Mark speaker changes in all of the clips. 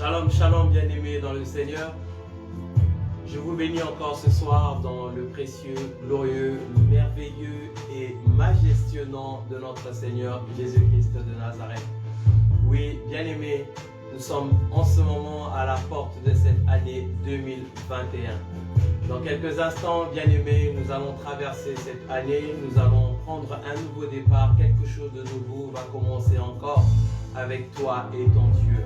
Speaker 1: Shalom, shalom, bien-aimés dans le Seigneur. Je vous bénis encore ce soir dans le précieux, glorieux, merveilleux et majestueux nom de notre Seigneur Jésus-Christ de Nazareth. Oui, bien-aimés, nous sommes en ce moment à la porte de cette année 2021. Dans quelques instants, bien-aimés, nous allons traverser cette année, nous allons prendre un nouveau départ, quelque chose de nouveau va commencer encore avec toi et ton Dieu.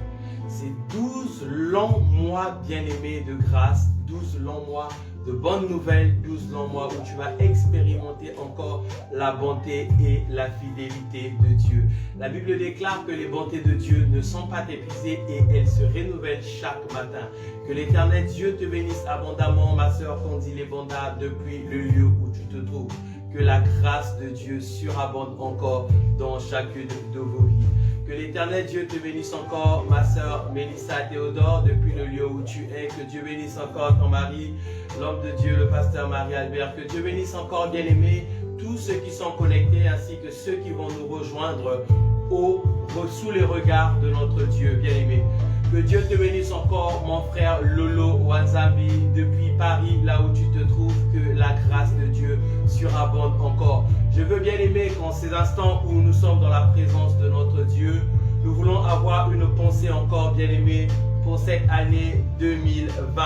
Speaker 1: C'est 12 longs mois, bien-aimés, de grâce, 12 longs mois de bonnes nouvelles, 12 longs mois où tu vas expérimenter encore la bonté et la fidélité de Dieu. La Bible déclare que les bontés de Dieu ne sont pas épuisées et elles se renouvellent chaque matin. Que l'Éternel Dieu te bénisse abondamment, ma sœur, qu'on dit les bondages depuis le lieu où tu te trouves. Que la grâce de Dieu surabonde encore dans chacune de vos vies. Que l'Éternel Dieu te bénisse encore, ma sœur Mélissa Théodore, depuis le lieu où tu es. Que Dieu bénisse encore ton mari, l'homme de Dieu, le pasteur Marie-Albert. Que Dieu bénisse encore, bien-aimés, tous ceux qui sont connectés, ainsi que ceux qui vont nous rejoindre sous les regards de notre Dieu, bien-aimé. Que Dieu te bénisse encore, mon frère Lolo Wanzambi, depuis Paris, là où tu te trouves, que la grâce de Dieu surabonde encore. Je veux bien aimer qu'en ces instants où nous sommes dans la présence de notre Dieu, nous voulons avoir une pensée encore bien aimée pour cette année 2020.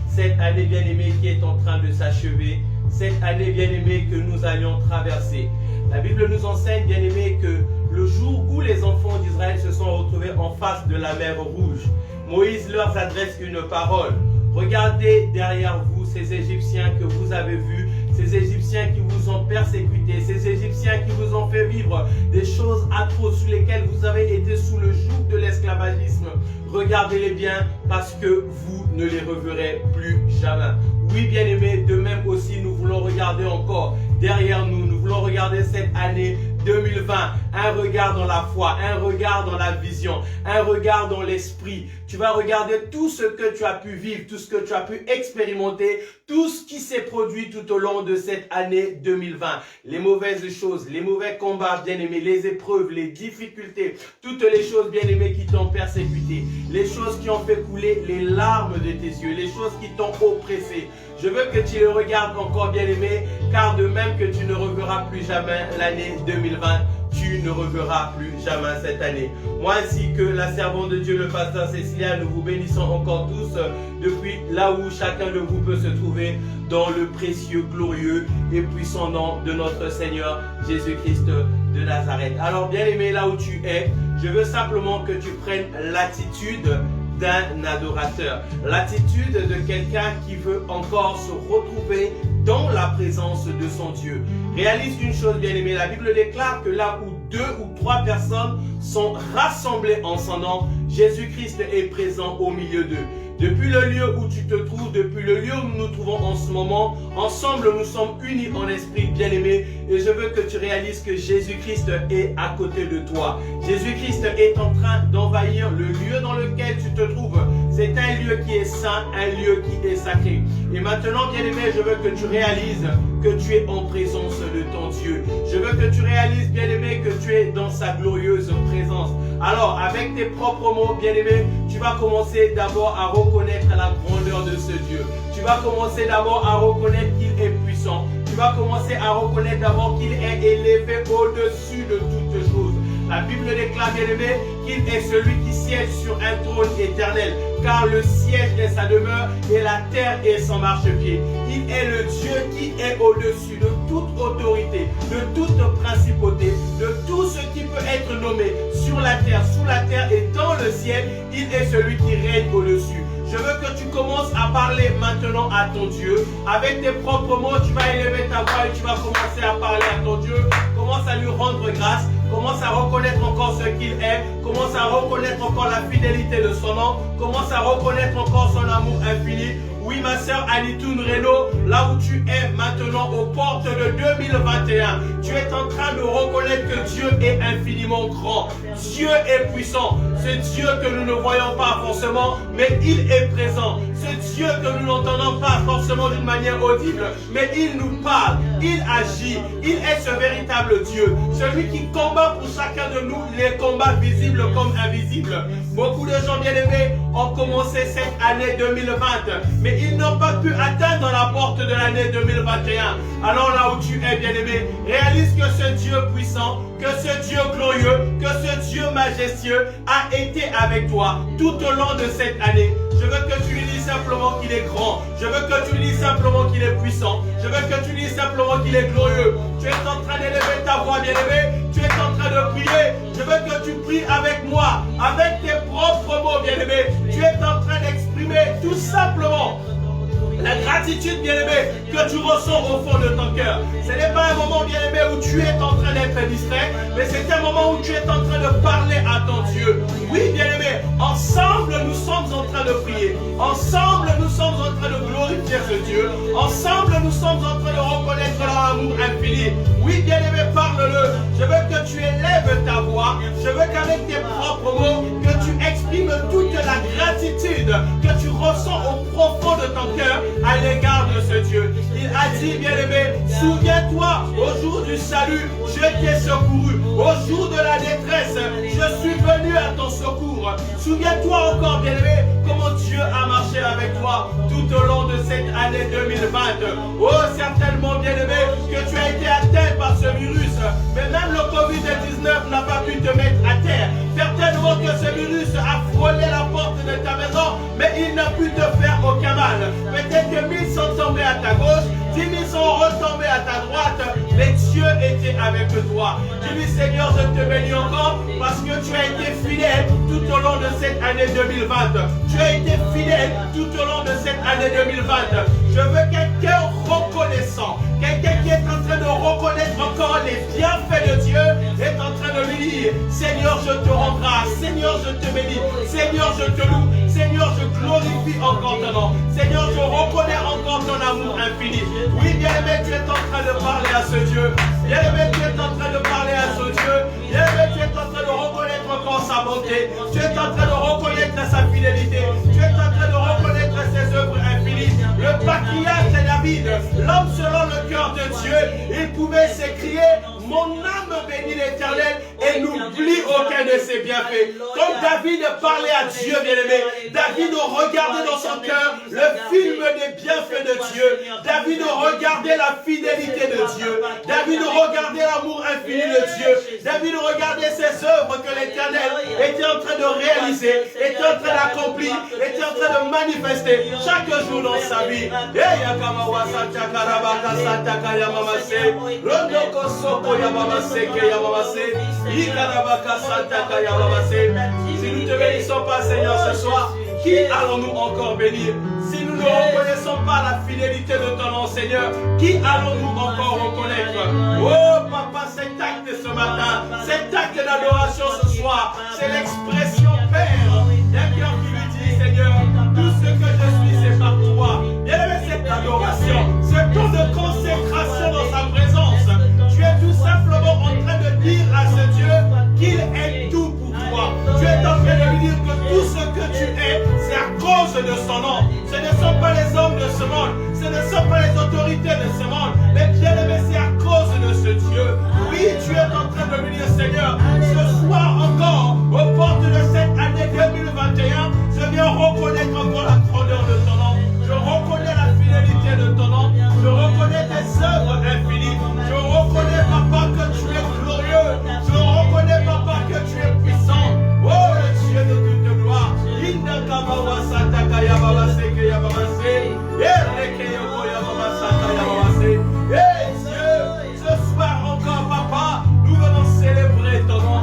Speaker 1: Cette année bien aimée qui est en train de s'achever, cette année bien aimée que nous allions traverser. La Bible nous enseigne bien aimé que le jour où les enfants d'Israël se sont retrouvés en face de la mer Rouge, Moïse leur adresse une parole. Regardez derrière vous ces Égyptiens que vous avez vus, ces Égyptiens qui vous ont persécuté, ces Égyptiens qui vous ont fait vivre des choses atroces sous lesquelles vous avez été sous le joug de l'esclavagisme. Regardez-les bien parce que vous ne les reverrez plus jamais. Oui, bien-aimés, de même aussi, nous voulons regarder encore derrière nous. Nous voulons regarder cette année 2020. Un regard dans la foi, un regard dans la vision, un regard dans l'esprit. Tu vas regarder tout ce que tu as pu vivre, tout ce que tu as pu expérimenter, tout ce qui s'est produit tout au long de cette année 2020. Les mauvaises choses, les mauvais combats, bien-aimés, les épreuves, les difficultés, toutes les choses, bien-aimés, qui t'ont persécuté, les choses qui ont fait couler les larmes de tes yeux, les choses qui t'ont oppressé. Je veux que tu les regardes encore, bien-aimé, car de même que tu ne reverras plus jamais l'année 2020, tu ne reverras plus jamais cette année. Moi ainsi que la servante de Dieu, le pasteur Cécilia, nous vous bénissons encore tous depuis là où chacun de vous peut se trouver dans le précieux, glorieux et puissant nom de notre Seigneur Jésus-Christ de Nazareth. Alors bien-aimé, là où tu es, je veux simplement que tu prennes l'attitude d'un adorateur, l'attitude de quelqu'un qui veut encore se retrouver dans la présence de son Dieu. Réalise une chose, bien-aimé, la Bible déclare que là où 2 ou 3 personnes sont rassemblées en son nom, Jésus-Christ est présent au milieu d'eux. Depuis le lieu où tu te trouves, depuis le lieu où nous nous trouvons en ce moment, ensemble nous sommes unis en esprit, bien-aimé, et je veux que tu réalises que Jésus-Christ est à côté de toi. Jésus-Christ est en train d'envahir le lieu dans lequel tu te trouves. C'est un lieu qui est saint, un lieu qui est sacré. Et maintenant, bien-aimé, je veux que tu réalises que tu es en présence de ton Dieu. Je veux que tu réalises, bien-aimé, que tu es dans sa glorieuse présence. Alors, avec tes propres mots, bien-aimé, tu vas commencer d'abord à reconnaître la grandeur de ce Dieu. Tu vas commencer d'abord à reconnaître qu'il est puissant. Tu vas commencer à reconnaître d'abord qu'il est élevé au-dessus de toutes choses. La Bible déclare, bien-aimé, qu'il est celui qui siège sur un trône éternel, car le siège est sa demeure et la terre est son marchepied. Il est le Dieu qui est au-dessus de toute autorité, de toute principauté, de tout ce qui peut être nommé sur la terre, sous la terre et dans le ciel. Il est celui qui règne au-dessus. Je veux que tu commences à parler maintenant à ton Dieu. Avec tes propres mots, tu vas élever ta voix et tu vas commencer à parler à ton Dieu. Commence à lui rendre grâce. Commence à reconnaître encore ce qu'il est. Commence à reconnaître encore la fidélité de son nom. Commence à reconnaître encore son amour infini. Oui, ma sœur Anitoun Reno, là où tu es maintenant aux portes de 2021, tu es en train de reconnaître que Dieu est infiniment grand. Dieu est puissant. Ce Dieu que nous ne voyons pas forcément, mais il est présent. Ce Dieu que nous n'entendons pas forcément d'une manière audible, mais il nous parle, il agit. Il est ce véritable Dieu, celui qui combat pour chacun de nous les combats visibles comme invisibles. Beaucoup de gens bien-aimés ont commencé cette année 2020, mais ils n'ont pas pu atteindre la porte de l'année 2021. Alors là où tu es bien-aimé, réalise que ce Dieu puissant, que ce Dieu glorieux, que ce Dieu majestueux a été avec toi tout au long de cette année. Je veux que tu lui dises simplement qu'il est grand. Je veux que tu lui dises simplement qu'il est puissant. Je veux que tu lui dises simplement qu'il est glorieux. Tu es en train d'élever ta voix, bien-aimé. Tu es en train de prier. Je veux que tu pries avec moi, avec tes propres mots, bien-aimé. Tu es en train d'exprimer tout simplement la gratitude, bien-aimé, que tu ressens au fond de ton cœur. Ce n'est pas un moment, bien-aimé, où tu es en train d'être distrait, mais c'est un moment où tu es en train de parler à ton Dieu. Oui, bien-aimé, ensemble, nous sommes en train de prier. Ensemble, nous sommes en train de glorifier ce Dieu. Ensemble, nous sommes en train de reconnaître leur amour infini. Oui, bien-aimé, parle-le. Je veux que tu élèves ta voix. Je veux qu'avec tes propres mots, que tu exprimes toute la gratitude que tu ressens au profond de ton cœur à l'égard de ce Dieu. Il a dit, bien-aimé, souviens-toi, au jour du salut, je t'ai secouru. Au jour de la détresse, je suis venu à ton secours. Souviens-toi encore, bien-aimé, comment Dieu a marché avec toi tout au long de cette année 2020. Oh, certainement, bien-aimé, que tu as été atteint par ce virus, mais même le Covid-19 n'a pas pu te mettre à terre. Certainement que ce virus a frôlé la porte de ta maison, mais il n'a pu te faire aucun mal. Peut-être que 1000 sont tombés à ta gauche, 10 000 sont retombés à ta droite, mais Dieu était avec toi. Dis-lui, Seigneur, je te bénis encore parce que tu as été fidèle tout au long de cette année 2020. Tu as été fidèle tout au long de cette année 2020. Je veux quelqu'un reconnaissant, quelqu'un qui est en train de reconnaître encore les bienfaits de Dieu, est en train de lui dire, Seigneur, je te rends grâce, Seigneur, je te bénis, Seigneur, je te loue, Seigneur, je glorifie encore ton nom, Seigneur, je reconnais encore ton amour infini. Oui, bien-aimé, tu es en train de parler à ce Dieu. Bien-aimé, tu es en train de parler à ce Dieu. Bien-aimé, tu es en train de reconnaître encore sa bonté. Tu es en train de reconnaître sa fidélité. Tu es en train de reconnaître ses œuvres infinies. Le patriarche David, l'homme selon le cœur de Dieu, il pouvait s'écrier, mon âme bénit l'Éternel et n'oublie aucun de ses bienfaits. Comme David parlait à Dieu, bien-aimé, David regardait dans son cœur le film des bienfaits de Dieu. David regardait la fidélité de Dieu. David regardait l'amour infini de Dieu. David regardait ses œuvres que l'Éternel était en train de réaliser, était en train d'accomplir, était en train de manifester chaque jour dans sa vie. Si nous ne te bénissons pas, Seigneur, ce soir, qui allons-nous encore bénir? Si nous ne reconnaissons pas la fidélité de ton nom, Seigneur, qui allons-nous encore reconnaître? Oh, Papa, cet acte ce matin, cet acte d'adoration ce soir, c'est l'expression, Père, d'un cœur qui lui dit, Seigneur, tout ce que je suis, c'est par toi. Bien-aimé, cette adoration, ce temps de consécration dans sa présence, tu es tout simplement en train de dire à ce Dieu qu'il est tout pour toi. Tu es en train de lui dire que tout ce que tu es, c'est à cause de son nom. Ce ne sont pas les hommes de ce monde, ce ne sont pas les autorités de ce monde, mais bien aimé, c'est à cause de ce Dieu. Oui, tu es en train de lui dire, Seigneur, ce soir encore, aux portes de cette année 2021, je viens reconnaître encore la grandeur de ton nom. Je reconnais la fidélité de ton nom. Je reconnais tes œuvres infinies. Je reconnais, Papa, que tu es glorieux. Je reconnais, Papa, que tu es puissant. Oh, le Dieu de toute gloire. Et Dieu, ce soir encore, Papa, nous venons célébrer ton nom.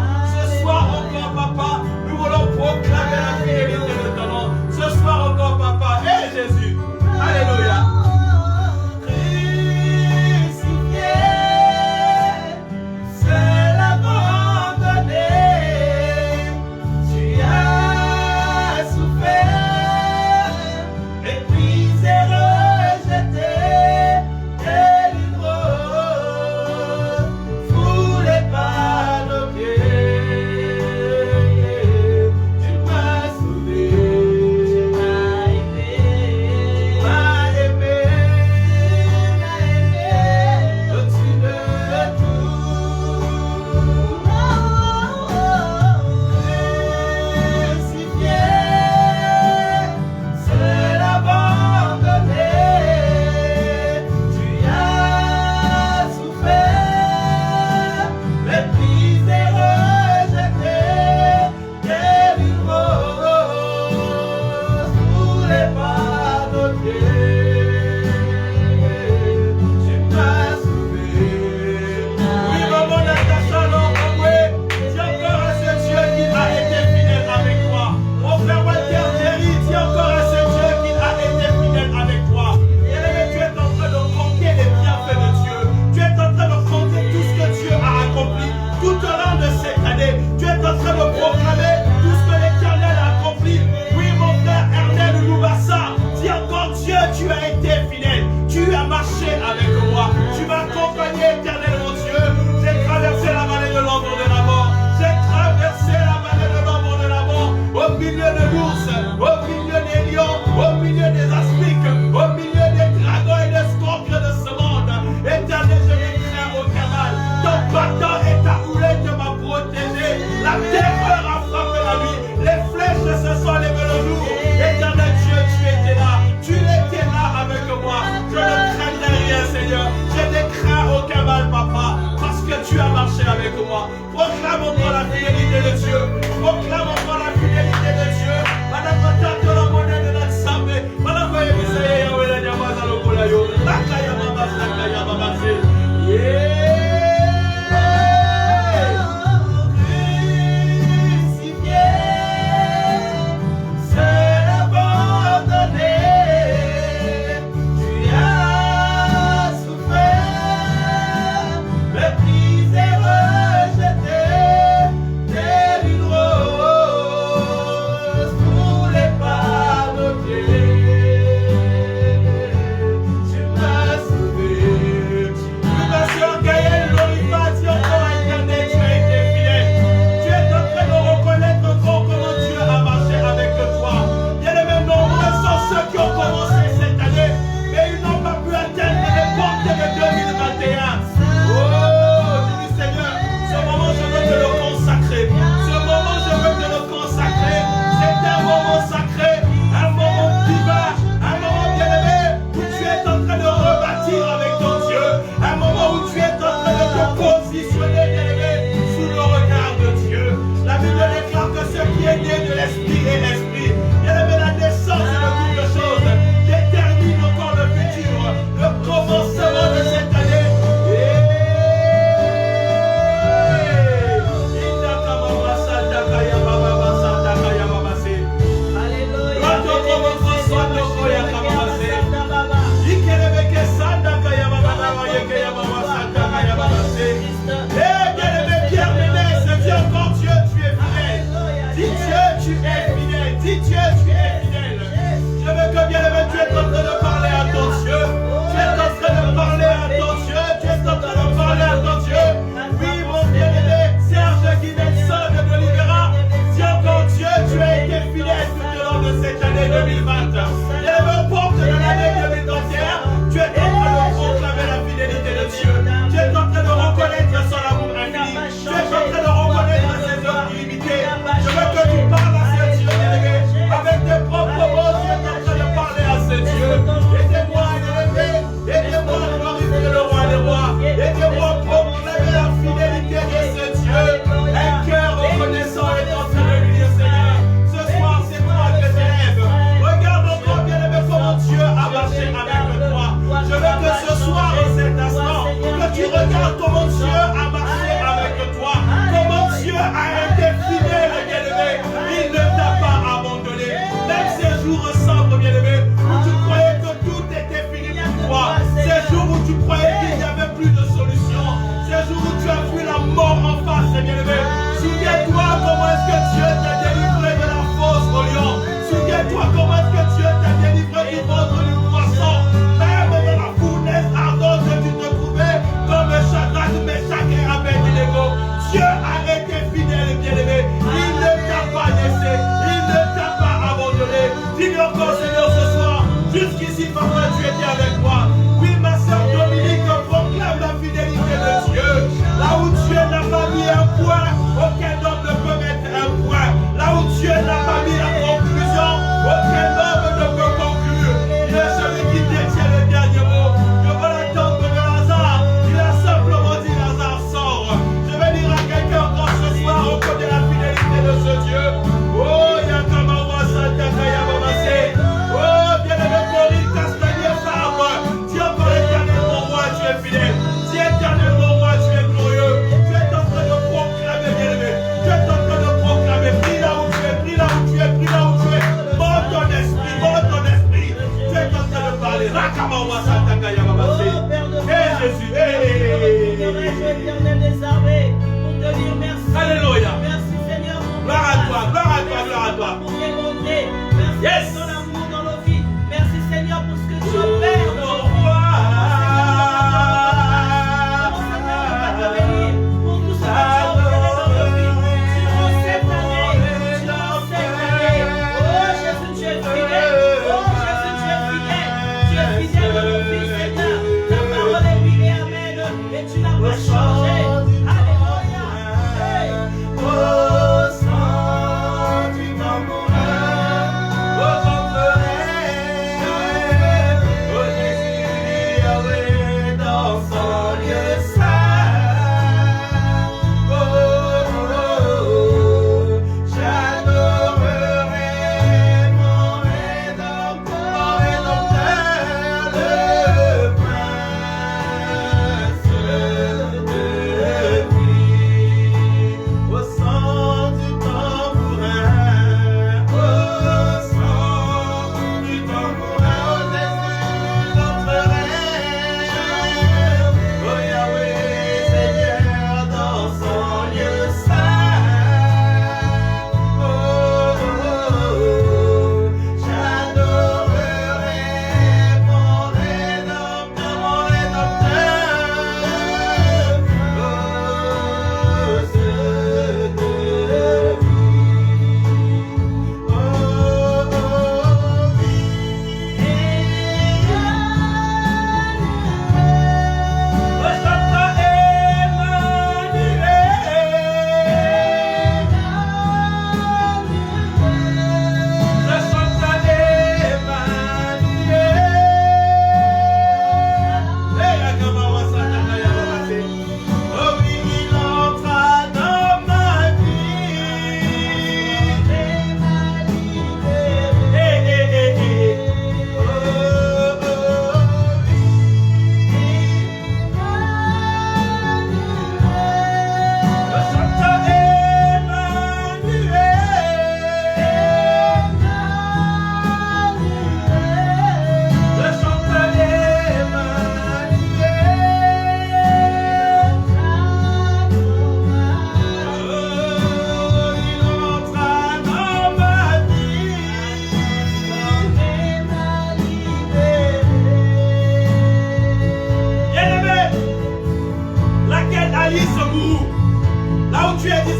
Speaker 1: Proclame encore la fidélité de Dieu. Proclame encore la fidélité de Dieu. Madame Matata, la monnaie de notre sabre. Madame Yahweh, Yahweh, la Yamaza, le Kolayo. Nakaya Mama, Nakaya Mama, Méprisé, rejeté, délivre.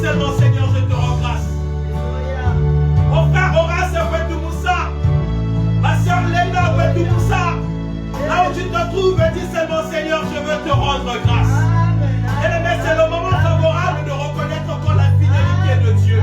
Speaker 1: seulement Seigneur, je te rends grâce. Mon frère Horace Wetumoussa, ma soeur Léna Wetumoussa, là où tu te trouves, dis seulement Seigneur, je veux te rendre grâce. Bien-aimé, c'est le moment favorable de reconnaître encore la fidélité de Dieu.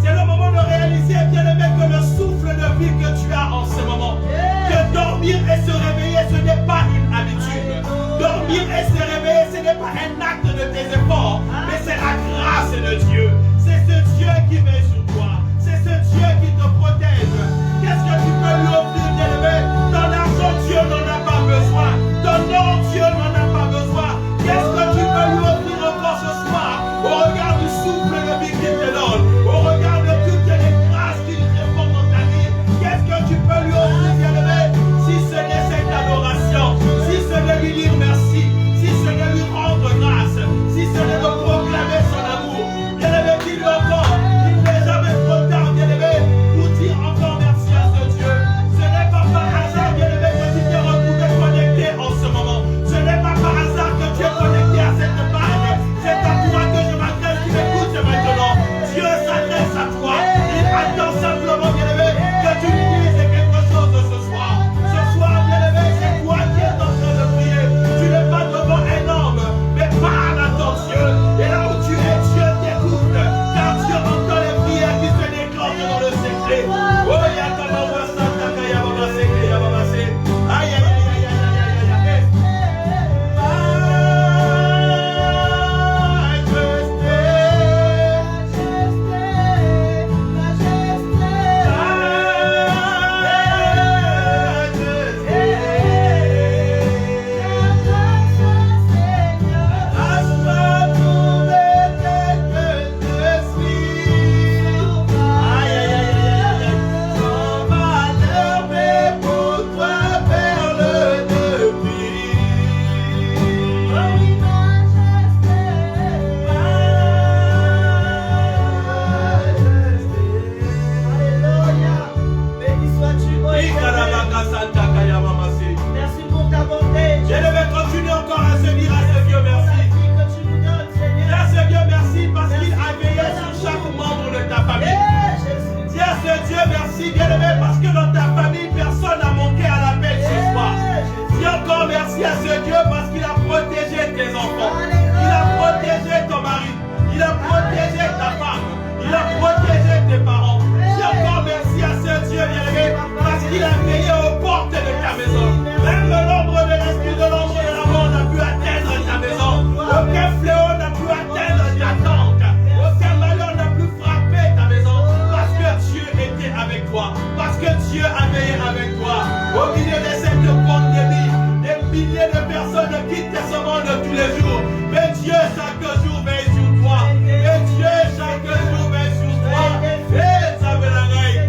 Speaker 1: C'est le moment de réaliser, bien-aimé, que le souffle de vie que tu as en ce moment, que dormir et se réveiller, ce n'est pas une habitude. Dormir et se réveiller, ce n'est pas un acte de tes efforts, mais c'est la grâce de Dieu. C'est ce Dieu qui veille sur toi. C'est ce Dieu qui te protège. Qu'est-ce que tu peux lui offrir, bien-aimé? Ton argent, Dieu n'en a pas besoin. Ton or, Dieu n'en a pas besoin. Qu'est-ce que tu peux lui offrir encore ce soir? Au regard du souffle de vie qu'il te donne, au regard de toutes les grâces qu'il répond dans ta vie, qu'est-ce que tu peux lui offrir, bien-aimé? Si ce n'est cette adoration, si ce n'est lui dire merci, si ce n'est lui rendre grâce, si ce n'est de proclamer son amour, bien-aimé, dis-lui encore, il n'est jamais trop tard, bien-aimé, pour dire encore merci à ce Dieu. Ce n'est pas par hasard, bien-aimé, que tu t'es retrouvé connecté en ce moment. Ce n'est pas par hasard que tu es connecté à cette page. C'est à toi que je m'adresse, qui m'écoutes maintenant. Dieu s'adresse à toi. Il attend simplement, bien-aimé, que tu lui dises quelque chose ce soir. Ce soir, bien-aimé, c'est toi qui es en train de prier. Tu n'es pas devant un homme, mais parle à ton Dieu. Et là où tu es, Dieu t'écoute. Car Dieu entend les prières qui se déclenchent dans le secret. Oh, Yakamawa Santaka Yababa Seke Yababa Se. Aïe, aïe, aïe, aïe, aïe, aïe, aïe.
Speaker 2: Merci pour ta bonté.
Speaker 1: Je devais continuer encore à se dire à ce Dieu merci. Dis à ce Dieu merci parce qu'il a veillé sur chaque membre de ta famille. Dis à ce Dieu merci, bien-aimé, parce que dans ta famille, personne n'a manqué à l'appel ce soir. Dis encore merci à ce Dieu parce qu'il a protégé tes enfants. Il a protégé ton mari. Il a protégé ta femme. Il a protégé tes parents. Dis encore merci à ce Dieu, bien-aimé, parce qu'il a veillé aux portes de ta maison. Même l'ombre de l'esprit de l'ombre de la mort n'a pu atteindre ta maison. Aucun fléau n'a pu atteindre ta tente. Aucun malheur n'a pu frapper ta maison. Parce que Dieu était avec toi. Parce que Dieu a veillé avec toi. Au milieu de cette pandémie, des milliers de personnes quittent ce monde tous les jours. Mais Dieu chaque jour veille sur toi. Mais Dieu chaque jour veille sur toi. Et ça veut la reine.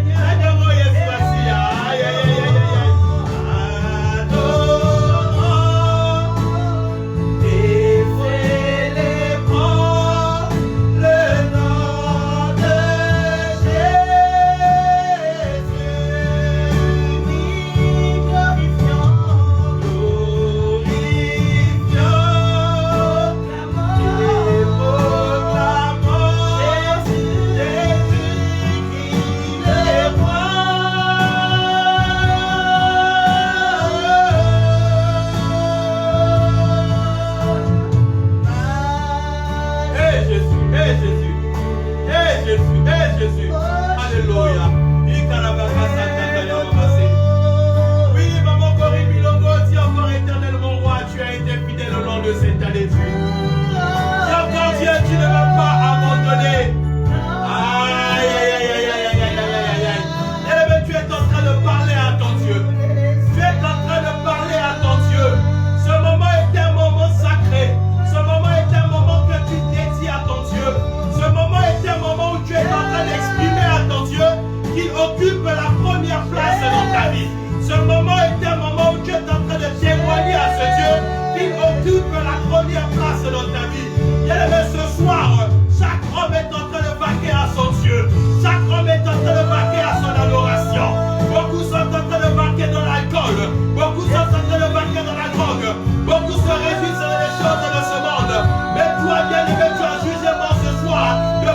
Speaker 1: Jésus. Alléluia. Oui, maman Corinne Milongo, dis encore éternellement roi, tu as été fidèle au long de cette année. Dis encore Dieu, tu ne m'as pas abandonné. Aïe, aïe, aïe, aïe, aïe, aïe, aïe, aïe, aïe. Tu es en train de parler à ton Dieu. Tu es en train de parler à ton Dieu. Ce moment est un moment sacré. Ce moment est un moment que tu dédies à ton Dieu. Ce moment est un moment où tu es en train d'exprimer à ton Dieu qu'il occupe la première place dans ta vie. Ce moment est un moment où tu es en train de témoigner à ce Dieu qu'il occupe la première place dans ta vie. Bien-aimé, ce soir, chaque homme est en train de vaquer à son Dieu. Chaque homme est en train de vaquer à son adoration. Beaucoup sont en train de vaquer dans l'alcool. Beaucoup sont en train de vaquer dans la drogue. Beaucoup se réjouissent des choses de ce monde. Mais toi, bien-aimé, tu as jugement ce soir de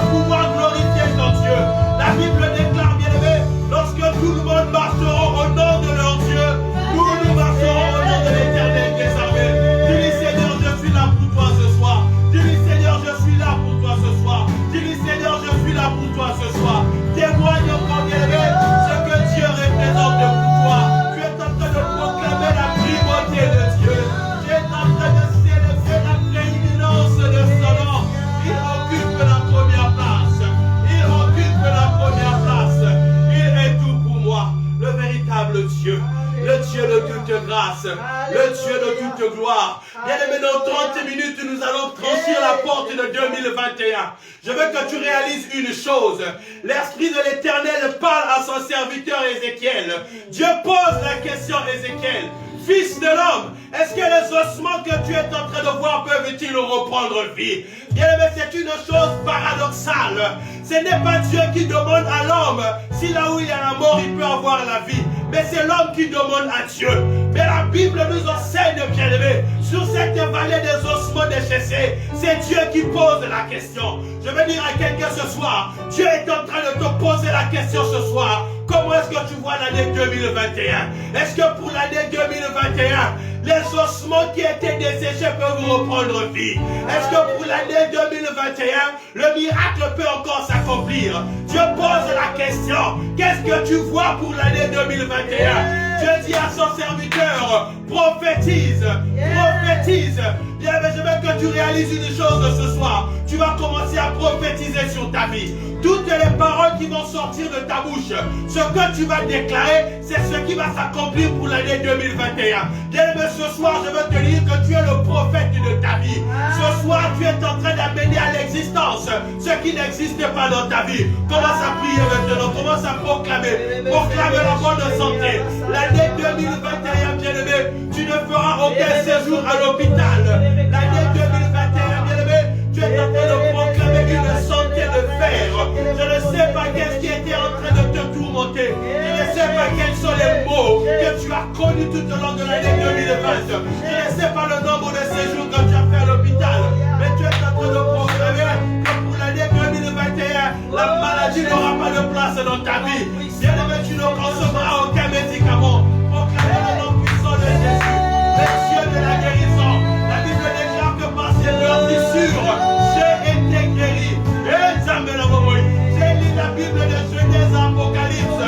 Speaker 1: grâce, le Dieu de toute gloire. Bien-aimé, dans 30 minutes, nous allons franchir la porte de 2021. Je veux que tu réalises une chose. L'Esprit de l'Éternel parle à son serviteur Ézéchiel. Dieu pose la question à Ézéchiel. Fils de l'homme, est-ce que les ossements que tu es en train de voir peuvent-ils reprendre vie? Bien-aimé, c'est une chose paradoxale. Ce n'est pas Dieu qui demande à l'homme si là où il y a la mort, il peut avoir la vie. Mais c'est l'homme qui demande à Dieu. Mais la Bible nous enseigne, bien-aimé, sur cette vallée des ossements déchaissés, c'est Dieu qui pose la question. Je veux dire à quelqu'un ce soir, Dieu est en train de te poser la question ce soir. Comment est-ce que tu vois l'année 2021? Est-ce que pour l'année 2021, les ossements qui étaient desséchés peuvent reprendre vie? Est-ce que pour l'année 2021, le miracle peut encore s'accomplir? Dieu pose la question. Qu'est-ce que tu vois pour l'année 2021? Dieu dit à son serviteur, prophétise, prophétise. Bien, mais je veux que tu réalises une chose ce soir. Tu vas commencer à prophétiser sur ta vie. Toutes les paroles qui vont sortir de ta bouche, ce que tu vas déclarer, c'est ce qui va s'accomplir pour l'année 2021. Bien, mais ce soir, je veux te dire que tu es le prophète de ta vie. Ce soir, tu es en train d'amener à l'existence ce qui n'existe pas dans ta vie. Commence à prier maintenant, commence à proclamer. Proclamer la bonne santé. L'année 2021, bien-aimé, tu ne feras aucun séjour à l'hôpital. L'année 2021, bien-aimé, tu es en train de proclamer une santé de fer. Je ne sais pas qu'est-ce qui était en train de te tourmenter. Je ne sais pas quels sont les mots que tu as connus tout au long de l'année 2020. Je ne sais pas le nombre de séjours que tu as fait à l'hôpital. Mais tu es en train de proclamer que pour l'année 2021, la maladie n'aura pas de place dans ta vie. Bien-aimé, tu ne consommeras aucun médicament. Proclamer le nom puissant de Jésus, le Dieu de la guérison. La Bible déclare que par ses blessures, j'ai été guéri. J'ai lu la Bible de Genèse Apocalypse.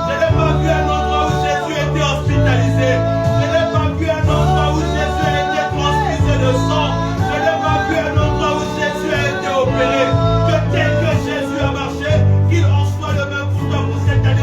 Speaker 1: Je n'ai pas vu un endroit où Jésus était hospitalisé. Je n'ai pas vu un endroit où Jésus a été transfusé de sang. Je n'ai pas vu un endroit où Jésus a été opéré. Que tel que Jésus a marché, qu'il en soit le même pour toi pour cette année.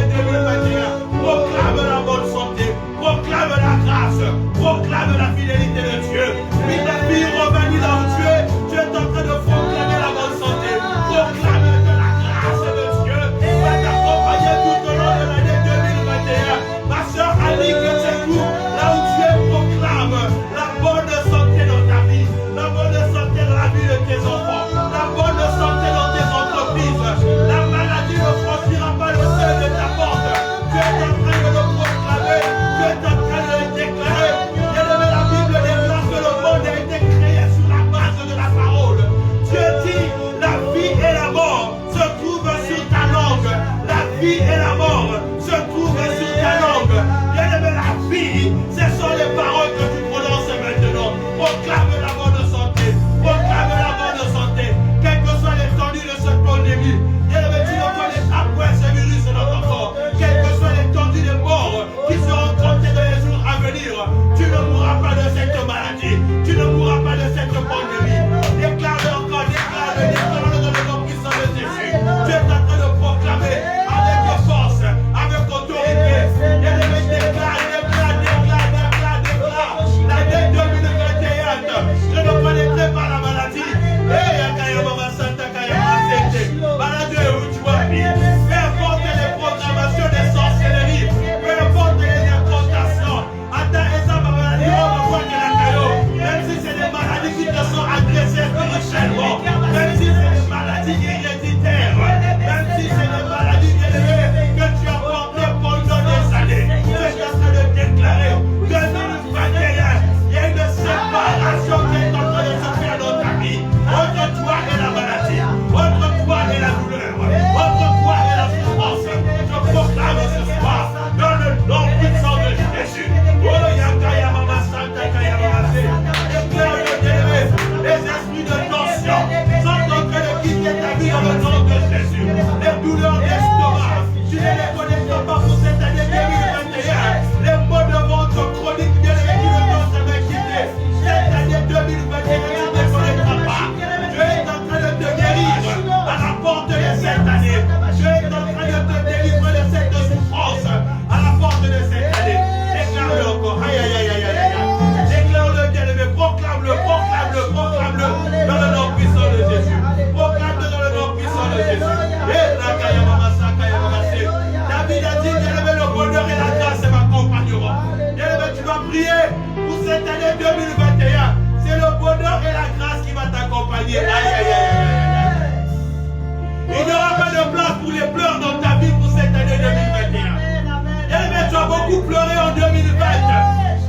Speaker 1: pour les pleurs dans ta vie pour cette année 2021. Bien-aimé, tu as beaucoup pleuré en 2020.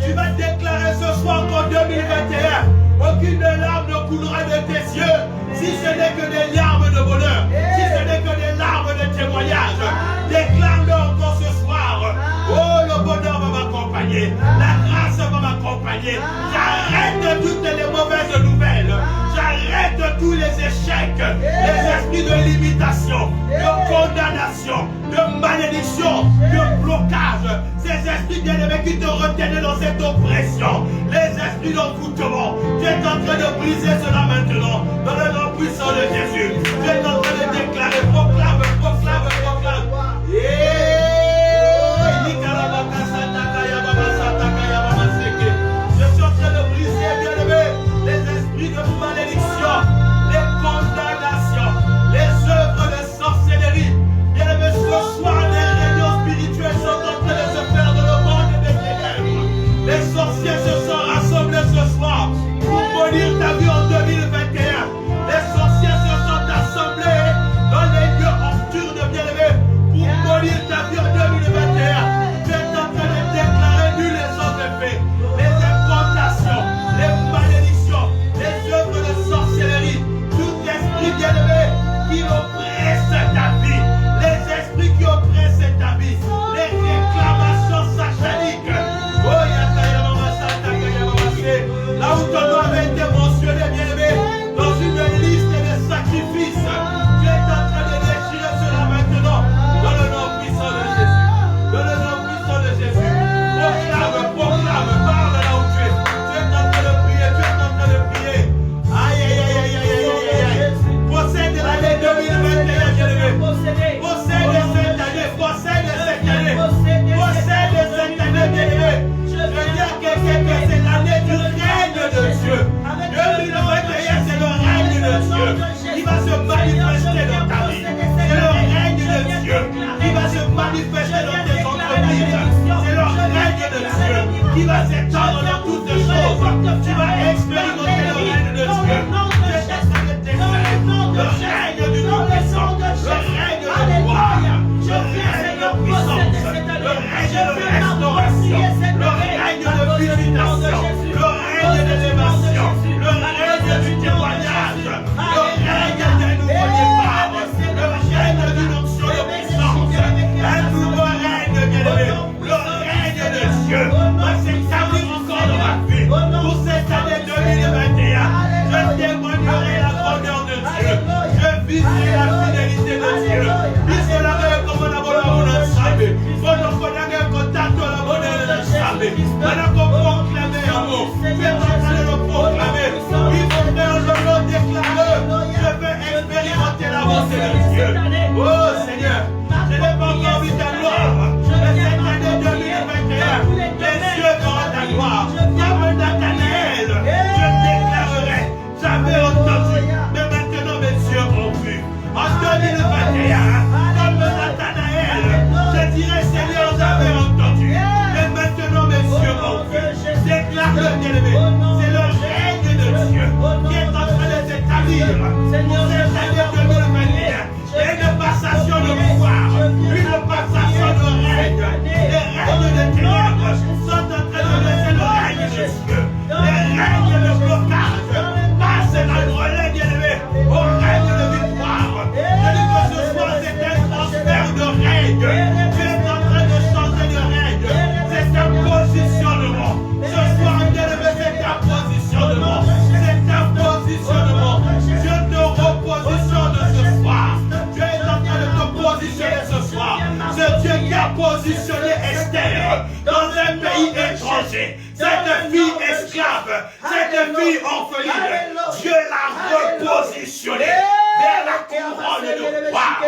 Speaker 1: Tu vas déclarer ce soir qu'en 2021, aucune larme ne coulera de tes yeux, si ce n'est que des larmes de bonheur, si ce n'est que des larmes de témoignage. Déclare-le encore ce soir. Oh, le bonheur va m'accompagner, la grâce va m'accompagner. J'arrête toutes les mauvaises nouvelles, j'arrête tous les échecs, les esprits de limitation, de condamnation, de malédiction, de blocage. Ces esprits bien-aimés qui te retiennent dans cette oppression, les esprits d'envoûtement. Tu es en train de briser cela maintenant, dans le nom puissant de Jésus. Tu es en train de déclarer, proclame, proclame, proclame. Je suis en train de briser, bien-aimé, les esprits de malédiction, les condamnations, les œuvres de sorcellerie. Bien-aimé, ce soir, les réunions spirituelles sont en train de se faire dans le monde des ténèbres. Les sorciers se sont rassemblés ce soir pour maudire ta vie en 2021. Les sorciers se sont assemblés dans les lieux obscurs de bien-aimé pour maudire ta vie en 2021. Tu es en train de déclarer nul les hommes faits, les incantations, les malédictions, les œuvres de sorcellerie, tout esprit bien-aimé qui oppresse ta vie, les esprits qui oppressent ta vie, les réclamations sataniques. Oh, là où ton nom avait été mentionné, bien-aimé, dans une liste de sacrifices, tu es en train de déchirer cela maintenant, dans le nom puissant de Jésus. Dans le nom puissant de Jésus. Proclame, proclame, parle là où tu es. Tu es en train de prier, tu es en train de prier. Aïe, aïe, aïe, aïe, aïe, aïe, aïe, aïe. Possède l'année 2021, bien-aimé. Possède cette année, possède cette année. Possède cette année, bien-aimé. Je veux dire que c'est l'année du règne de Dieu. 2021, c'est le règne de Dieu qui va se manifester dans ta vie. C'est le règne de Dieu qui va se manifester dans tes entreprises. C'est le règne de Dieu qui va s'étendre dans toutes les choses. Tu vas expérimenter le règne de Dieu. Tu es en train de déclarer le règne du Tout-Puissant, le règne de gloire, le règne de puissance, le règne de restauration, le règne de visitation, le règne d'élévation, le règne du témoignage, le règne d'un nouveau départ, le règne d'une option de puissance, un nouveau règne, bien-aimé, le règne de Dieu va s'établir encore dans ma vie. Pour cette année 2021, je témoignerai la grandeur de Dieu, je vivrai la fidélité de Dieu. Dice la veille comme la bonne ensemble, pendant qu'on a un contact à la bonne ensemble, pendant qu'on proclame l'amour, tu es en train de le proclamer. Il faut faire le nom, déclare-le. Je veux expérimenter la bonté de Dieu. Oh Seigneur, je n'ai pas encore vu ta gloire, mais cette année 2021, les cieux verront ta gloire. Comme Nathanaël, je déclarerai, j'avais entendu, mais maintenant mes yeux ont vu. En 2021, comme Nathanaël, je dirais Seigneur, j'avais entendu, mais maintenant mes yeux ont vu. Déclare-le, bien-aimé, c'est le règne de Dieu qui est en train de s'établir pour cette année 2021. Et une passation de pouvoir, une passation de règne, les règnes de ténèbres sont en train de laisser le règne de Dieu. Les règnes de blocage passent dans le relais, bien-aimé, au règne de victoire. Je dis que ce soir c'est un transfert de règne. Tu es en train de changer de règne. C'est un positionnement. Ce soir, bien-aimé, c'est un positionnement. C'est un positionnement. Je te repositionne ce soir. Tu es en train de te positionner ce soir. C'est Dieu qui a positionné Esther dans un pays étranger. Cette fille esclave, cette fille orpheline, Dieu l'a repositionnée vers la couronne de gloire.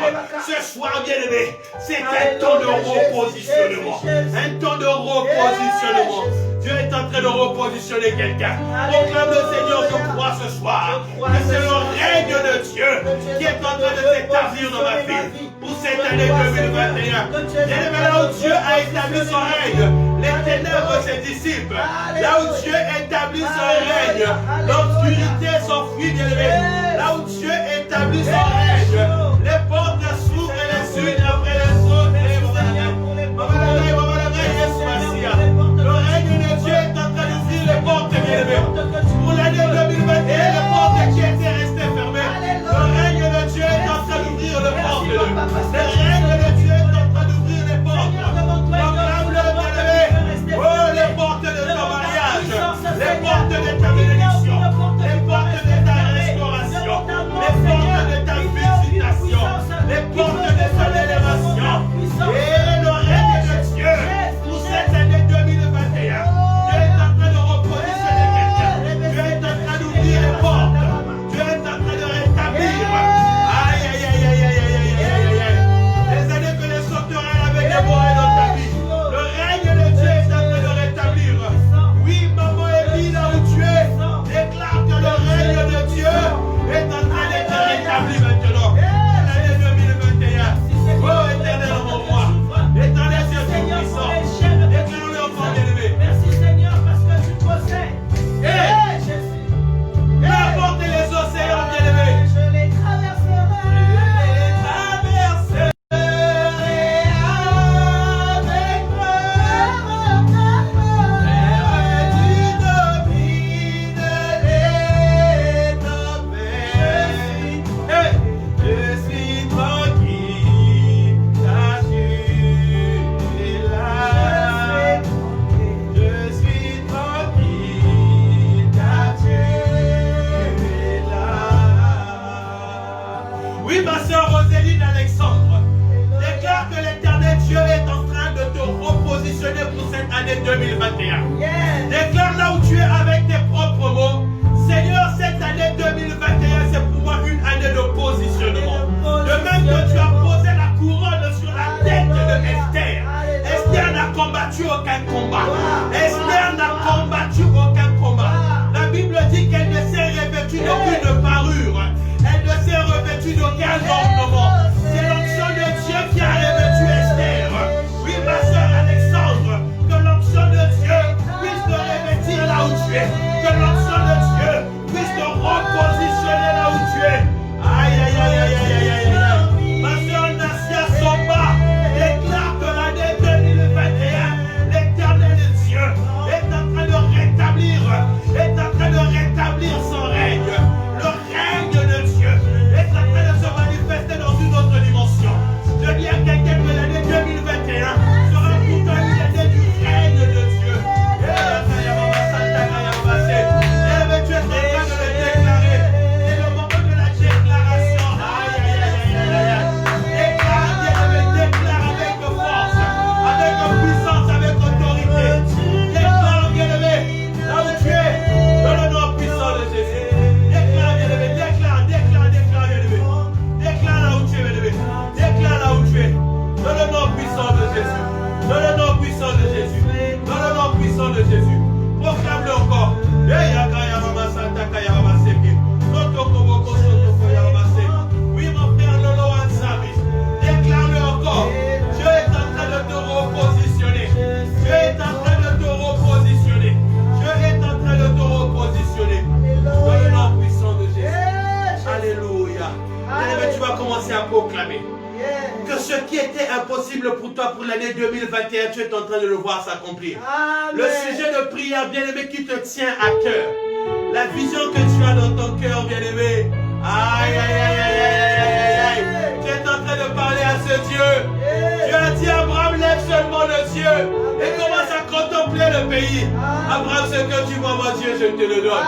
Speaker 1: Ce soir, bien-aimé, c'est un temps de repositionnement. Un temps de repositionnement. Dieu est en train de repositionner quelqu'un. Proclame le Seigneur, je crois ce soir que c'est le règne de Dieu qui est en train de s'établir dans ma vie pour cette année 2021. Bien-aimé, là où Dieu a établi son règne, les ténèbres se dissipent. Là où Dieu établit son règne, l'obscurité s'enfuit, bien-aimé. Là où Dieu établit son règne, les portes s'ouvrent et les
Speaker 2: Roséline Alexandre, déclare que l'Éternel Dieu est en train de te repositionner pour cette année 2021. Déclare là où tu es avec tes propres mots. Seigneur, cette année 2021, c'est pour moi une année de positionnement. De même que tu as posé la couronne sur la tête de Esther. Esther n'a combattu aucun combat. Esther n'a combattu aucun combat. La Bible dit qu'elle ne s'est revêtue d'aucune parure. Elle ne s'est revêtue d'aucun ornement. C'est l'onction de Dieu qui a revêtu Esther. Oui, ma soeur Alexandre, que l'onction de Dieu puisse te revêtir là où tu es. Que l'onction de Dieu puisse te repositionner là où tu es. Aïe, aïe, aïe, aïe, aïe, aïe, aïe. Ma soeur Nassia Somba déclare que l'année 2021, l'Éternel Dieu est en train de rétablir son règne. Le règne de Dieu est en train de se manifester dans une autre dimension. Je dis à quelqu'un que l'année 2021 sera pour toi une année du règne de Dieu. Tu es en train de le déclarer. C'est le moment de la déclaration. Aïe, aïe, aïe, aïe, aïe, aïe. Déclare avec force, avec puissance, avec autorité. Déclare, bien-aimé, là où tu es, dans le nom puissant de Jésus. Déclare, bien-aimé, déclare, bien-aimé. Déclare là où tu es, bien-aimé. Déclare là où tu es. Dans le nom puissant de Jésus. Dans le nom puissant de Jésus. Dans le nom puissant de Jésus. Proclame-le encore. Oui, mon frère Lolo Ansami, déclare-le encore. Dieu est en train de te repositionner. Dieu est en train de te repositionner. Dieu est en train de te repositionner. Dans le nom puissant de Jésus. Alléluia. Bien-aimé, tu vas commencer à proclamer que ce qui était impossible pour toi pour l'année 2021, tu es en train de le voir s'accomplir. Le sujet de prière, bien-aimé, qui te tient à cœur. La vision que tu as dans ton cœur, bien-aimé. Aïe, aïe, aïe, aïe, aïe, aïe, aïe. Tu es en train de parler à ce Dieu. Tu as dit, Abraham, lève seulement le Dieu et commence à contempler le pays. Abraham, ce que tu vois, mon Dieu, je te le donne.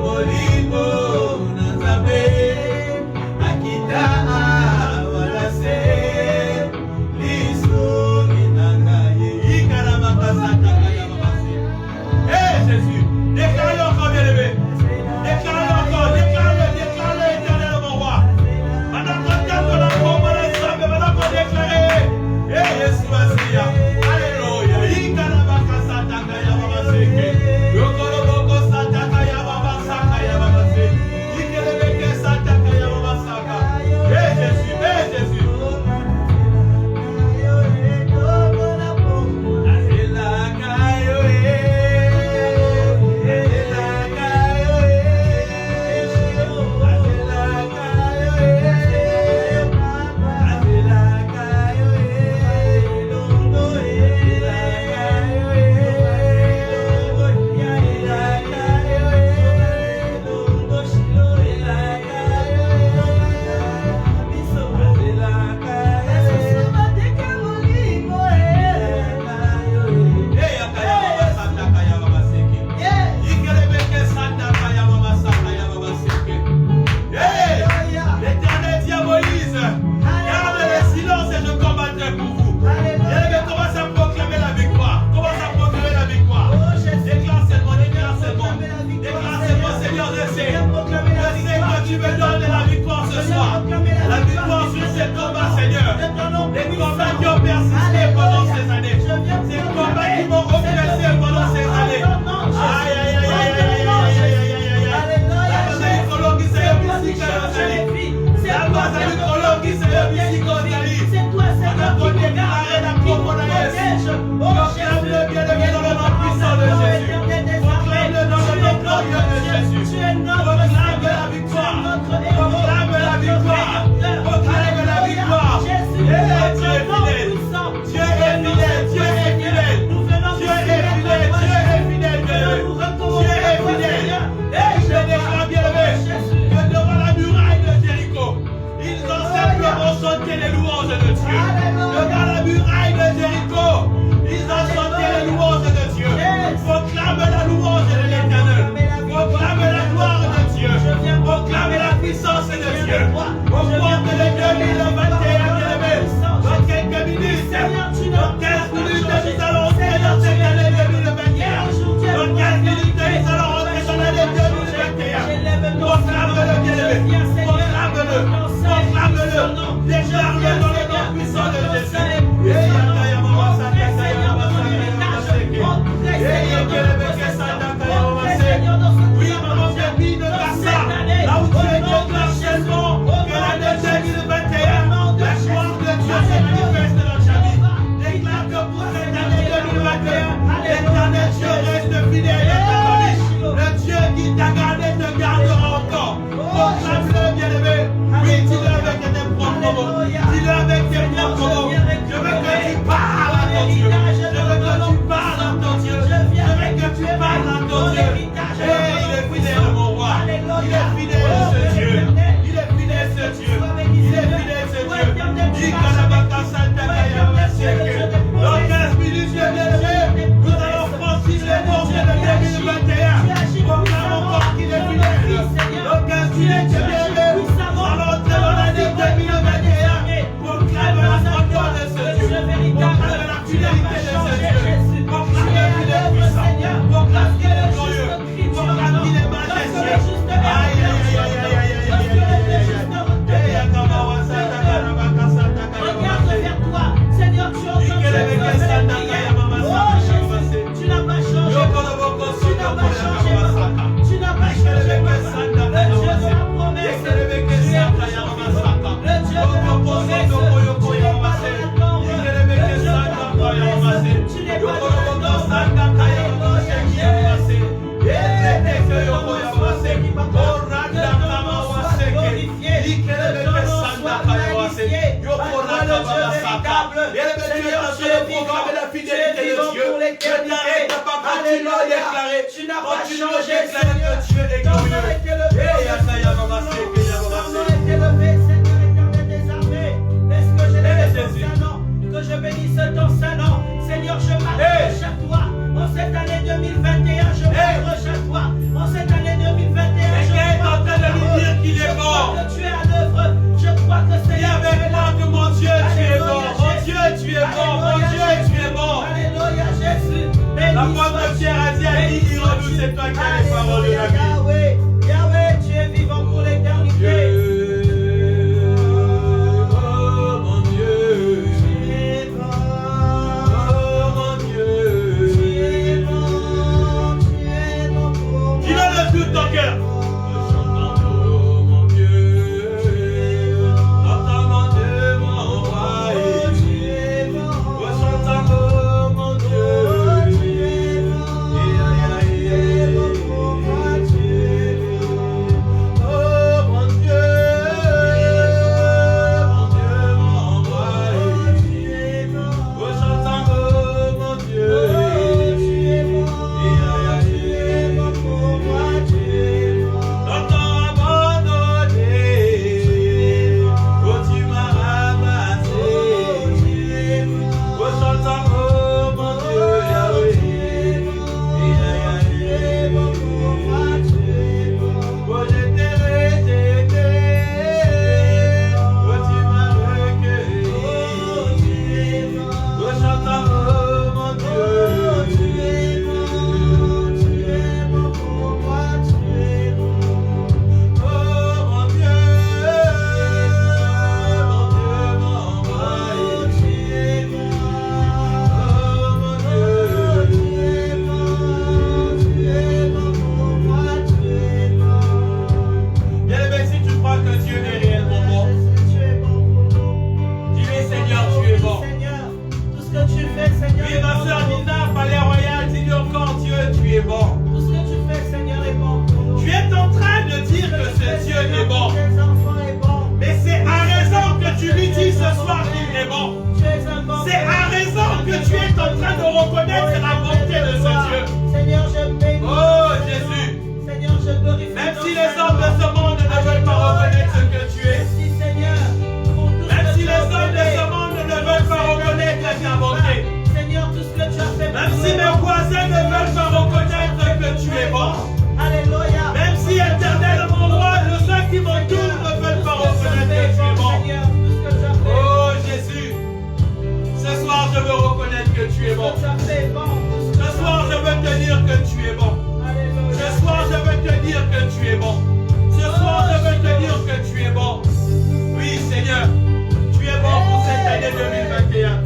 Speaker 3: Molimo,
Speaker 2: Proclame-le, bien-aimé, dans le nom puissant de Jésus. Proclame-le dans le nom glorieux de Jésus. Proclame la victoire. Proclame la victoire. Proclame la victoire. Dieu est fidèle. Dieu est fidèle. Dieu est fidèle. Dieu est fidèle. Dieu est fidèle. Dieu est fidèle. Et je déclare, bien-aimé, que devant la muraille de Jéricho, ils ont simplement chanté les louanges de Dieu. Devant la muraille de Jéricho, ils ont chanté les louanges de Dieu. Proclame la louange de l'Éternel. Proclame la gloire de Dieu. Proclame la puissance de Dieu. Au cours de l'année 2021, bien-aimé, dans quelques minutes, dans 15 minutes, nous allons entrer dans cette année 2021. Dans 15 minutes, nous allons entrer dans l'année 2021. Proclame-le, bien-aimé. Proclame-le. Proclame-le. Déclare-le dans le nom puissant de Jésus. Oui, maman, bienvenue de Gaza. Là où tu es déclare que l'année 2021, la gloire de Dieu se manifeste dans ta vie. Déclare que pour cette année 2021, l'Éternel Dieu reste fidèle dans ta famille. Le Dieu qui t'a gardé te gardera encore. Proclame-le, bien-aimé. Oui, dis-le avec tes propres mots. Dis-le avec tes propres mots. Je veux que tu parles à ton Dieu. Je veux que tu parles à ton Dieu. Je veux que tu parles à ton Dieu. Et il est fidèle, mon roi. Il est fidèle, ce Dieu. Il est fidèle, ce Dieu. Il est fidèle, ce Dieu. Dis Kalabaka Santa Kaya Maseke. Dans 15 minutes, bien-aimé, nous allons franchir les portes de 2021. Proclame encore qu'il est fidèle. Dans 15 minutes, bien-aimé, nous allons entrer dans l'année 2021. Proclame la grandeur de ce Dieu. Proclame la fidélité de ce Dieu. Proclame qu'il est puissant. Proclame qu'il est glorieux. Proclame qu'il est majestueux. Aïe, aïe, aïe, aïe, aïe, aïe, aïe, aïe, aïe, aïe.
Speaker 3: Regarde vers toi, Seigneur, tu es en train de faire cette prière. Oh Jésus, tu n'as pas changé. Tu n'as pas changé. Tu n'as pas changé. Le Dieu de la promesse. Tu es le Dieu de la promesse. Tu n'es pas dans la tombe. Tu n'es pas dans la tombe. Tu n'as pas changé, Seigneur. Ton nom est élevé. Ton nom est élevé, Seigneur éternel des armées. Est-ce que je bénisse ton Saint-Nom? Que je bénisse ton Saint-Nom. Seigneur, je m'accroche à toi. En cette année 2021, je m'accroche à toi. En cette année 2021, je
Speaker 2: est en train de lui dire qu'il est mort.
Speaker 3: crois que tu es à l'œuvre. Je crois que
Speaker 2: Dis
Speaker 3: Seigneur,
Speaker 2: avec moi que mon Dieu, tu es mort. Mon Dieu, tu es mort. Mon Dieu, tu es mort.
Speaker 3: Alléluia, Jésus.
Speaker 2: La parole de Pierre a dit, dis-nous, c'est toi qui as les paroles de la vie.
Speaker 3: Yahweh, Yahweh, tu es vivant pour l'éternité.
Speaker 2: Tu
Speaker 3: que tu fais, Seigneur.
Speaker 2: Oui, ma soeur Nina, Palais Royal, dis-lui encore, Dieu, tu es bon.
Speaker 3: Tout ce que tu fais, Seigneur, est bon pour nous.
Speaker 2: Tu es en train de dire que ce Dieu est bon.
Speaker 3: Tes enfants est bon.
Speaker 2: Mais c'est à raison que tu lui dis ce soir qu'il est bon.
Speaker 3: Tu es un bon.
Speaker 2: C'est à raison que tu es en train de reconnaître la bonté de ce Dieu.
Speaker 3: Seigneur, je bénis.
Speaker 2: Oh Jésus.
Speaker 3: Seigneur, je glorifie.
Speaker 2: Même si les hommes de ce monde ne veulent pas reconnaître ce que tu es.
Speaker 3: Merci, Seigneur, pour tout
Speaker 2: Même
Speaker 3: ce
Speaker 2: si
Speaker 3: que
Speaker 2: les
Speaker 3: tu as
Speaker 2: hommes de
Speaker 3: fait.
Speaker 2: ce monde ne veulent pas reconnaître ta bonté.
Speaker 3: Seigneur, tout ce que tu as fait.
Speaker 2: Même si mes voisins ne veulent pas reconnaître que tu es bon.
Speaker 3: Alléluia.
Speaker 2: Même si éternel mon roi, ceux qui m'entourent ne veulent pas reconnaître que tu es bon.
Speaker 3: Seigneur, tout ce que tu as fait.
Speaker 2: Oh Jésus, ce soir je veux reconnaître que tu es bon.
Speaker 3: Tu as fait bon.
Speaker 2: Ce soir je veux te dire que tu es bon.
Speaker 3: Alléluia.
Speaker 2: Ce soir je veux te dire que tu es bon. Ce soir je veux te dire que tu es bon. Oui Seigneur, tu es bon pour cette année 2021.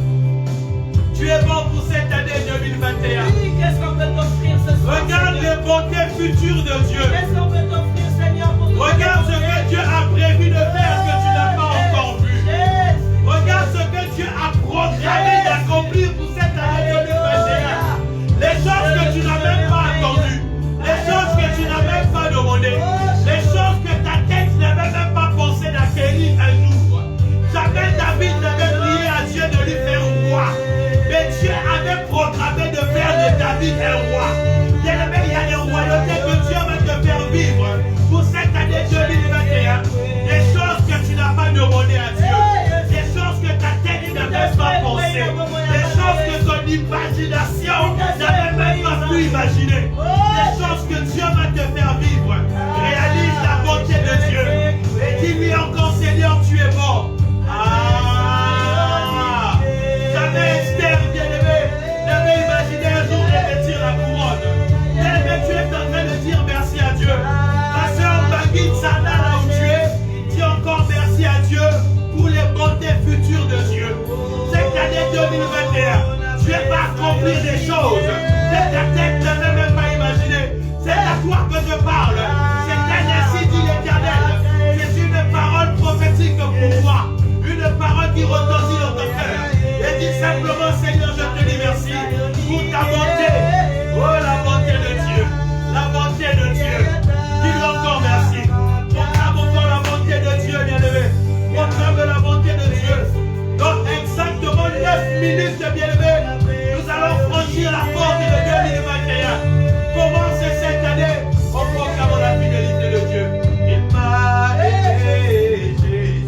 Speaker 2: Tu es bon pour cette année 2021.
Speaker 3: Oui, qu'est-ce qu'on peut t'offrir ce soir?
Speaker 2: Regarde les bontés futures de Dieu.
Speaker 3: Qu'est-ce qu'on peut t'offrir, Seigneur, pour nous?
Speaker 2: Regarde ce que Dieu a prévu de faire que tu n'as pas encore vu. Regarde ce que Dieu a programmé d'accomplir pour cette année 2021. Les choses que tu n'as même pas attendues. Les choses que tu n'as même pas demandées. Les choses que ta tête n'avait même pas pensé d'acquérir un jour. Jamais David n'avait prié à Dieu de lui faire roi. Mais Dieu avait programmé de faire de David un roi. Bien-aimé, il y a des royautés que Dieu va te faire vivre pour cette année 2021. Des choses que tu n'as pas demandé à Dieu. Des choses que ta tête n'a même pas pensé. Des choses que ton imagination n'avait même pas pu imaginer. Des choses que Dieu va te faire vivre. Réalise la bonté de Dieu. Et dis-lui encore, Seigneur, tu es bon. Ah! Jamais Esther, bien-aimé, n'avait imaginé un jour revêtir la couronne. Bien-aimé, tu es en train de dire merci à Dieu. Ma soeur Magui, Sana, là où tu es, dis encore merci à Dieu pour les bontés futures de Dieu. Cette année 2021, Dieu va accomplir des choses que ta tête n'avait même pas imaginé. C'est à toi que je parle. Cette année, ainsi dit l'Éternel. C'est une parole prophétique pour toi. Une parole qui retentit dans ton cœur. Et dis simplement, Seigneur, je te dis merci pour ta bonté. Oh, la bonté de Dieu. La bonté de Dieu. Dis-lui encore merci. Proclame encore la bonté de Dieu, bien-aimé. Proclame la bonté de Dieu. Dans exactement 9 minutes, bien-aimé, nous allons franchir la porte de 2021. Commencez cette année en proclamant la fidélité de Dieu. Il m'a aimé, Jésus.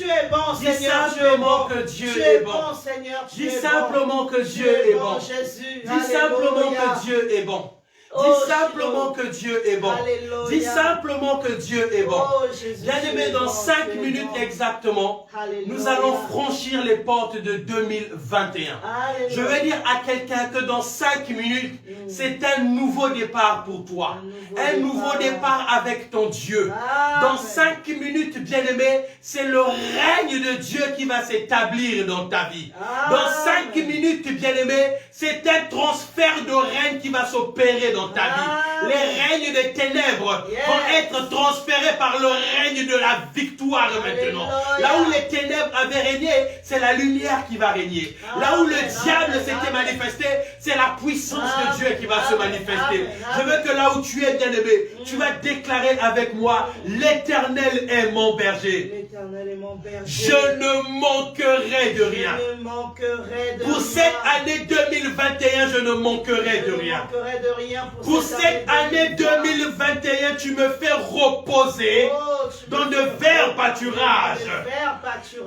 Speaker 3: es bon,
Speaker 1: Dis
Speaker 3: Seigneur.
Speaker 1: simplement que Dieu
Speaker 3: Tu
Speaker 1: est
Speaker 3: es
Speaker 1: bon.
Speaker 3: bon, Seigneur. Tu
Speaker 1: Dis
Speaker 3: es
Speaker 1: simplement
Speaker 3: bon.
Speaker 1: que
Speaker 3: Tu
Speaker 1: Dieu
Speaker 3: es
Speaker 1: est bon.
Speaker 3: Jésus.
Speaker 1: Dis simplement
Speaker 3: Alléluia.
Speaker 1: que Dieu est bon.
Speaker 3: Oh,
Speaker 1: Dis simplement
Speaker 3: Shiloh.
Speaker 1: que Dieu est bon.
Speaker 3: Alléluia.
Speaker 1: Dis simplement que Dieu est bon.
Speaker 3: Oh, Jésus,
Speaker 1: Bien-aimé,
Speaker 3: tu es
Speaker 1: dans
Speaker 3: bon,
Speaker 1: 5
Speaker 3: tu es
Speaker 1: minutes
Speaker 3: bon.
Speaker 1: exactement,
Speaker 3: Alléluia.
Speaker 1: nous allons franchir les portes de 2021.
Speaker 3: Alléluia.
Speaker 1: Je veux dire à quelqu'un que dans 5 minutes, c'est un nouveau départ pour toi. Un nouveau départ avec ton Dieu. Dans
Speaker 3: Amen.
Speaker 1: 5 minutes, bien-aimé, c'est le règne de Dieu qui va s'établir dans ta vie. Dans 5 minutes, bien-aimé, c'est un transfert de règne qui va s'opérer dans ta vie. Les règnes des ténèbres vont être transférés par le règne de la victoire maintenant. Là où les ténèbres avaient régné, c'est la lumière qui va régner. Là où le diable s'était manifesté, c'est la puissance de Dieu qui va se manifester. Je veux que là où tu es, bien-aimé, tu vas déclarer avec moi, l'Éternel est mon berger.
Speaker 3: L'Éternel est mon berger.
Speaker 1: Je ne manquerai de rien.
Speaker 3: Je ne manquerai de
Speaker 1: Pour
Speaker 3: rien.
Speaker 1: cette année 2021, je ne manquerai de rien.
Speaker 3: Je ne manquerai de rien
Speaker 1: Pour cette année 2021, tu me fais reposer dans de verts pâturages.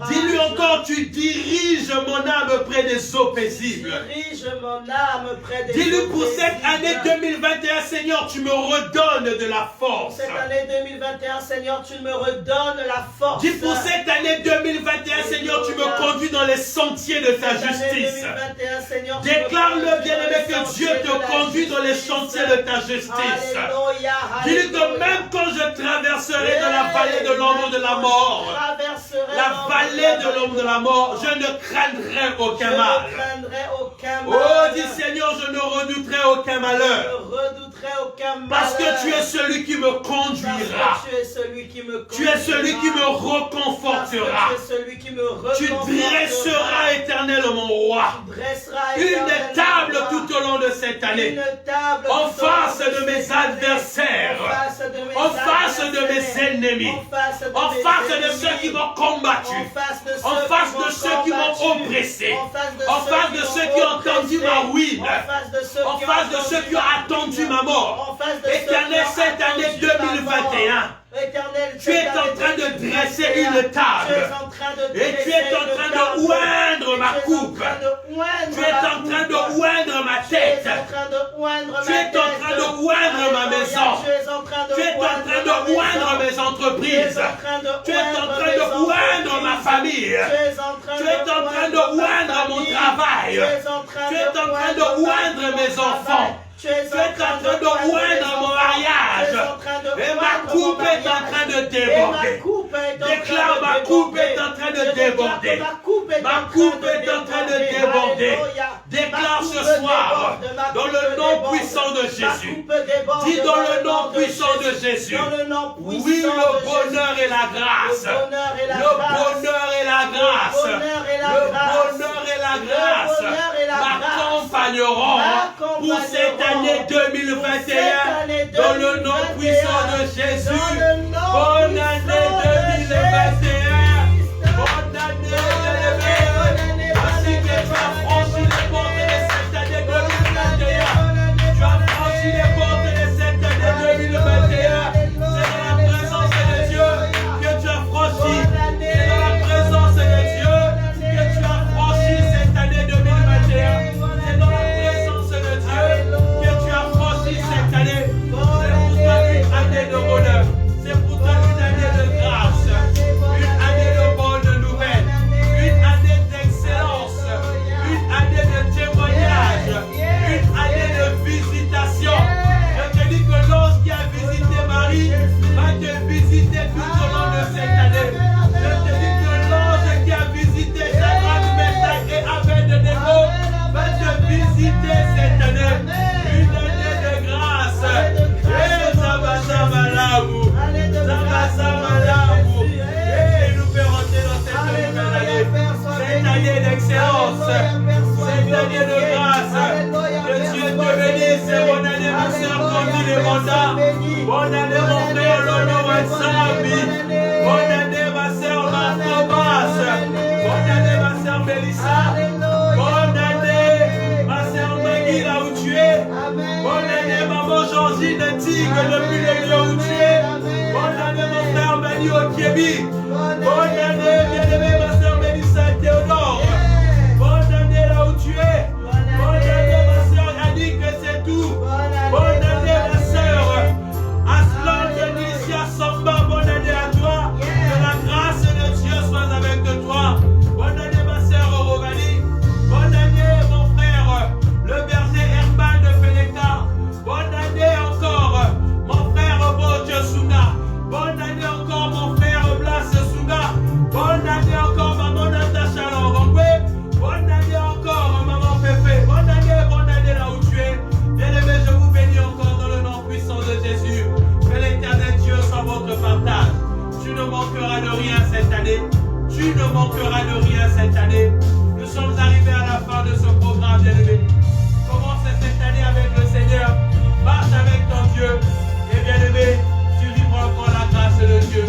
Speaker 1: Dis-lui encore, tu diriges mon âme près des eaux paisibles.
Speaker 3: Dirige mon âme près des
Speaker 1: Dis-lui
Speaker 3: eaux
Speaker 1: pour cette année
Speaker 3: paisibles.
Speaker 1: 2021, Seigneur, tu me redonnes de la force.
Speaker 3: Cette année 2021, Seigneur, tu me redonnes la force.
Speaker 1: Dis pour cette année 2021, Seigneur, tu me conduis dans les sentiers de ta
Speaker 3: Cette année
Speaker 1: justice.
Speaker 3: 2021, Seigneur, tu me
Speaker 1: Déclare-le,
Speaker 3: conduis
Speaker 1: bien-aimé,
Speaker 3: dans les
Speaker 1: que Dieu
Speaker 3: sentiers de
Speaker 1: te
Speaker 3: la
Speaker 1: conduit dans les
Speaker 3: justice.
Speaker 1: sentiers de ta justice.
Speaker 3: Alléluia,
Speaker 1: Dis-lui que
Speaker 3: alléluia.
Speaker 1: même quand je traverserai dans la vallée de l'ombre de la mort, la vallée de l'ombre de la mort, je ne craindrai aucun mal. Oh, dis Seigneur, je ne redouterai aucun malheur. Parce que tu es celui qui me conduira. Tu es celui qui me reconfortera. Tu dresseras, Éternel, mon roi, une table tout au long de cette année, en face de mes adversaires, en face de mes ennemis, en face de ceux qui m'ont combattu, en face de ceux qui m'ont oppressé, en face de ceux qui ont entendu ma ruine, en face de ceux qui ont attendu ma mort. Éternel, cette année 2021, tu es en train de dresser une table. Et tu es en train de oindre ma coupe. Tu es en train de oindre ma tête. Tu es en train de oindre ma maison. Tu es en train de oindre mes entreprises. Tu es en train de oindre ma famille. Tu es en train de oindre mon travail. Tu es en train de oindre mes enfants. Tu es en train de oindre mon mariage. Et ma coupe est en train de déborder. Déclare, ma coupe est en train de déborder. Ma coupe est en train de déborder. Déclare ce soir, dans le nom puissant de Jésus. Dis dans le nom puissant de Jésus. Oui, le bonheur et la grâce. Le bonheur et la grâce. Le bonheur et la grâce m'accompagneront pour cette année 2021 dans le nom puissant de Jésus. Bonne année 2021. Bonne année 2021. Ainsi que tu as franchi les portes de cette année 2021. Tu as franchi les portes de cette année 2021. C'est dans la présence de Dieu que tu as franchi. C'est dans la présence de Dieu que tu as franchi cette année 2021. C'est dans la présence de Dieu que tu as franchi cette année. C'est pour toi une année de bonheur. C'est pour toi une année
Speaker 2: Kiebi. Bonne année, bien-aimée, ma soeur Mélissa Théodore. Bonne année là où tu es. Bonne année, ma soeur Yannick, c'est tout. Bonne année, ma soeur Aslan Delicia Samba. Bonne année à toi. Que la grâce de Dieu soit avec toi. Bonne année, ma soeur Rogali. Bonne année, mon frère, le berger Herman de Peleka. Bonne année encore, mon frère Bojo Sunga. Bonne année encore, mon frère Blas Sunga. Bonne année encore, maman Natacha Lorongwe. Bonne année encore, maman Fefe. Bonne année là où tu es. Bien-aimé, je vous bénis encore dans le nom puissant de Jésus. Que l'éternel Dieu soit votre partage. Tu ne manqueras de rien cette année. Tu ne manqueras de rien cette année. Nous sommes arrivés à la fin de ce programme, bien-aimé. Commence cette année avec le Seigneur. Marche avec ton Dieu. Et bien-aimé, tu vivras encore la grâce de Dieu.